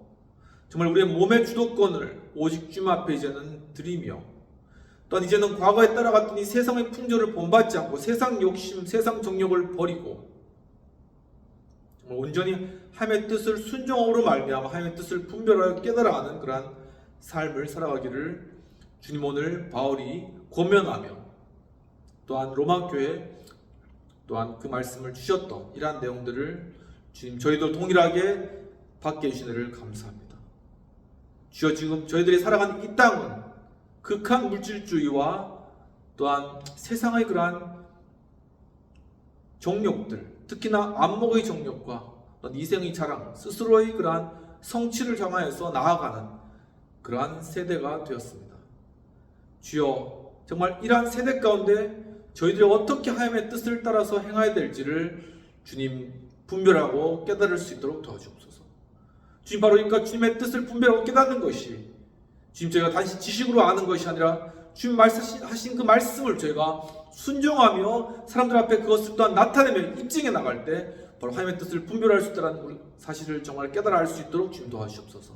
정말 우리의 몸의 주도권을 오직 주님 앞에 이제는 드리며 또한 이제는 과거에 따라갔던 이 세상의 풍조를 본받지 않고 세상 욕심, 세상 정욕을 버리고 정말 온전히 하나님의 뜻을 순종함으로 말미암아 하나님의 뜻을 분별하여 깨달아 아는 그러한 삶을 살아가기를 주님 오늘 바울이 권면하며 또한 로마 교회 또한 그 말씀을 주셨던 이러한 내용들을 주님 저희도 동일하게 받게 해주시기를 감사합니다. 주여, 지금 저희들이 살아가는 이 땅은 극한 물질주의와 또한 세상의 그러한 정욕들, 특히나 안목의 정욕과 이생의 자랑, 스스로의 그러한 성취를 향하여서 나아가는 그러한 세대가 되었습니다. 주여, 정말 이러한 세대 가운데 저희들이 어떻게 하나님의 뜻을 따라서 행해야 될지를 주님 분별하고 깨달을 수 있도록 도와주옵소서. 주님 바로 그러니까 주님의 뜻을 분별하고 깨닫는 것이 주님 저희가 단지 지식으로 아는 것이 아니라 주님 말씀하신 그 말씀을 저희가 순종하며 사람들 앞에 그것을 또한 나타내며 입증해 나갈 때 바로 하나님의 뜻을 분별할 수 있다는 사실을 정말 깨달아 알 수 있도록 주님 도와주시옵소서.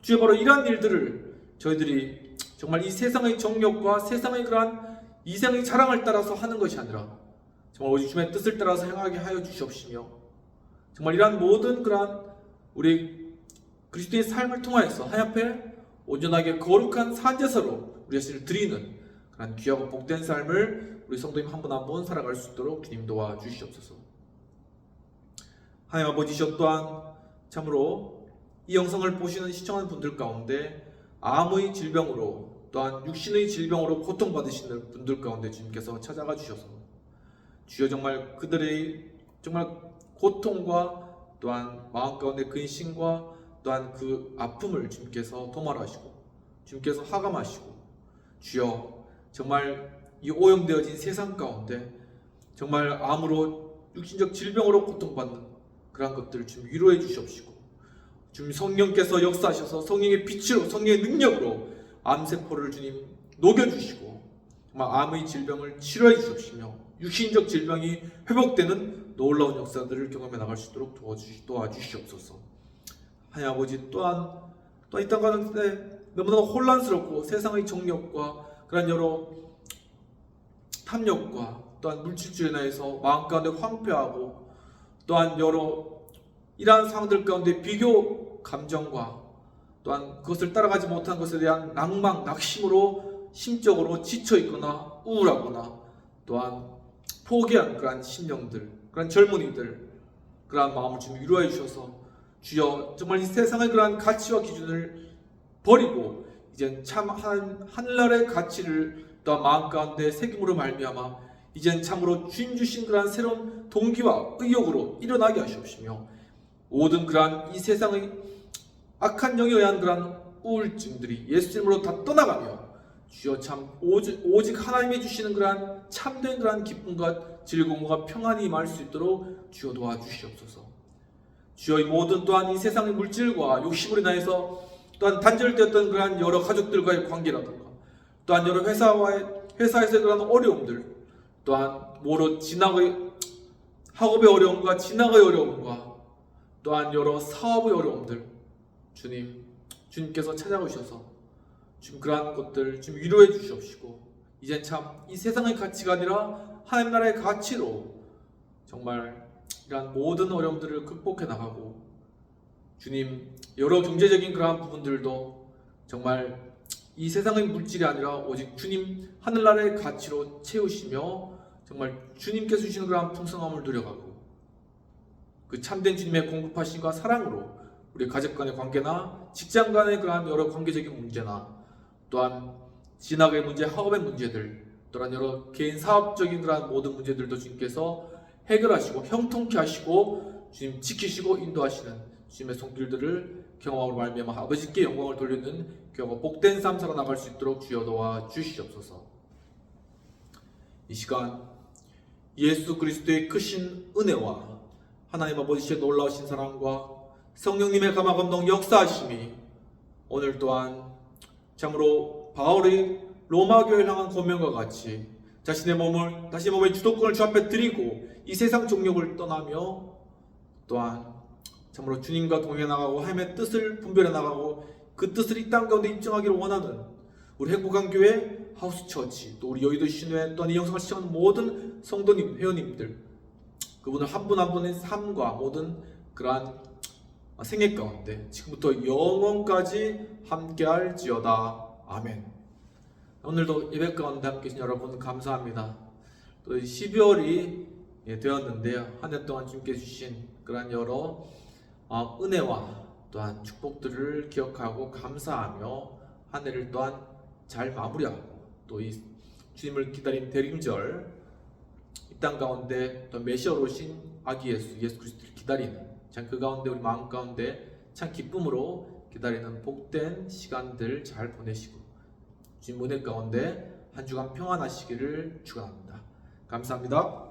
주여 바로 이러한 일들을 저희들이 정말 이 세상의 정욕과 세상의 그러한 이생의 자랑을 따라서 하는 것이 아니라 정말 오직 주님의 뜻을 따라서 행하게 하여 주시옵시며 정말 이러한 모든 그러한 우리 그리스도의 삶을 통하여서 하나님 앞에 온전하게 거룩한 산제사로 우리 자신을 드리는 그런 귀하고 복된 삶을 우리 성도님 한 분 한 분 살아갈 수 있도록 주님 도와주시옵소서. 하나님 아버지셔 또한 참으로 이 영상을 보시는 시청하는 분들 가운데 암의 질병으로 또한 육신의 질병으로 고통받으시는 분들 가운데 주님께서 찾아가 주셔서 주여 정말 그들의 정말 고통과 또한 마음 가운데 근심과 또한 그 아픔을 주님께서 도말하시고 주님께서 하감하시고 주여 정말 이 오염되어진 세상 가운데 정말 암으로 육신적 질병으로 고통받는 그러한 것들을 주님 위로해 주시옵시고 주님 성령께서 역사하셔서 성령의 빛으로 성령의 능력으로 암세포를 주님 녹여주시고 정말 암의 질병을 치료해 주시옵시며 육신적 질병이 회복되는 놀라운 역사들을 경험해 나갈 수 있도록 도와주시옵소서. 하나님 아버지 또한 또 이 땅 가운데 너무나 혼란스럽고 세상의 정욕과 그런 여러 탐욕과 또한 물질주의에 인해서 마음 가운데 황폐하고 또한 여러 이러한 상황들 가운데 비교 감정과 또한 그것을 따라가지 못한 것에 대한 낭망, 낙심으로 심적으로 지쳐있거나 우울하거나 또한 포기한 그러한 심령들, 그러한 젊은이들 그러한 마음을 좀 위로해 주셔서 주여 정말 이 세상의 그러한 가치와 기준을 버리고 이젠 참 하늘나라의 가치를 또한 마음 가운데 새김으로 말미암아 이젠 참으로 주님 주신 그러한 새로운 동기와 의욕으로 일어나게 하시옵시며 모든 그러한 이 세상의 악한 영에 의한 그러한 우울증들이 예수 이름으로 다 떠나가며 주여 참 오직 하나님이 주시는 그러한 참된 그러한 기쁨과 즐거움과 평안이 임할 수 있도록 주여 도와주시옵소서. 주여 이 모든 또한 이 세상의 물질과 욕심으로 인하여서 또한 단절되었던 그러한 여러 가족들과의 관계라든가 또한 여러 회사에서의 그러한 어려움들 또한 모로 학업의 어려움과 진학의 어려움과 또한 여러 사업의 어려움들 주님께서 찾아오셔서 지금 그러한 것들 좀 위로해 주시옵시고 이젠 참 이 세상의 가치가 아니라 하나님 나라의 가치로 정말 이러한 모든 어려움들을 극복해 나가고 주님 여러 경제적인 그러한 부분들도 정말 이 세상의 물질이 아니라 오직 주님 하늘나라의 가치로 채우시며 정말 주님께서 주시는 그러한 풍성함을 누려가고 그 참된 주님의 공급하심과 사랑으로 우리 가족 간의 관계나 직장 간의 그러한 여러 관계적인 문제나 또한 진학의 문제, 학업의 문제들 또한 여러 개인 사업적인 그러한 모든 문제들도 주님께서 해결하시고 형통케 하시고 주님 지키시고 인도하시는 주님의 손길들을 경험으로 말미암아 아버지께 영광을 돌리는 귀하고 복된 삶 살아나갈 수 있도록 주여 도와주시옵소서. 이 시간 예수 그리스도의 크신 은혜와 하나님 아버지의 놀라우신 사랑과 성령님의 감화감동 역사하심이 오늘 또한 참으로 바울의 로마교회를 향한 고명과 같이 자신의 몸의 주도권을 주 앞에 드리고 이 세상 종욕을 떠나며 또한 참으로 주님과 동행해 나가고 하나님의 뜻을 분별해 나가고 그 뜻을 이 땅 가운데 입증하기를 원하는 우리 행복한 교회 하우스처치 또 우리 여의도 신회 또한 이 영상을 시청하는 모든 성도님 회원님들 그분들 한 분 한 분의 삶과 모든 그러한 생애 가운데 지금부터 영원까지 함께할지어다. 아멘. 오늘도 예배 가운데 함께 계신 여러분 감사합니다. 또 12월이 되었는데요. 한 해 동안 주님께 주신 그러한 여러 은혜와 또한 축복들을 기억하고 감사하며 한 해를 또한 잘 마무리하고 또 이 주님을 기다린 대림절 이 땅 가운데 또 메시아로 오신 아기 예수 그리스도를 기다리는 참 그 가운데 우리 마음 가운데 참 기쁨으로 기다리는 복된 시간들 잘 보내시고 주님 은혜 가운데 한 주간 평안하시기를 축원합니다. 감사합니다.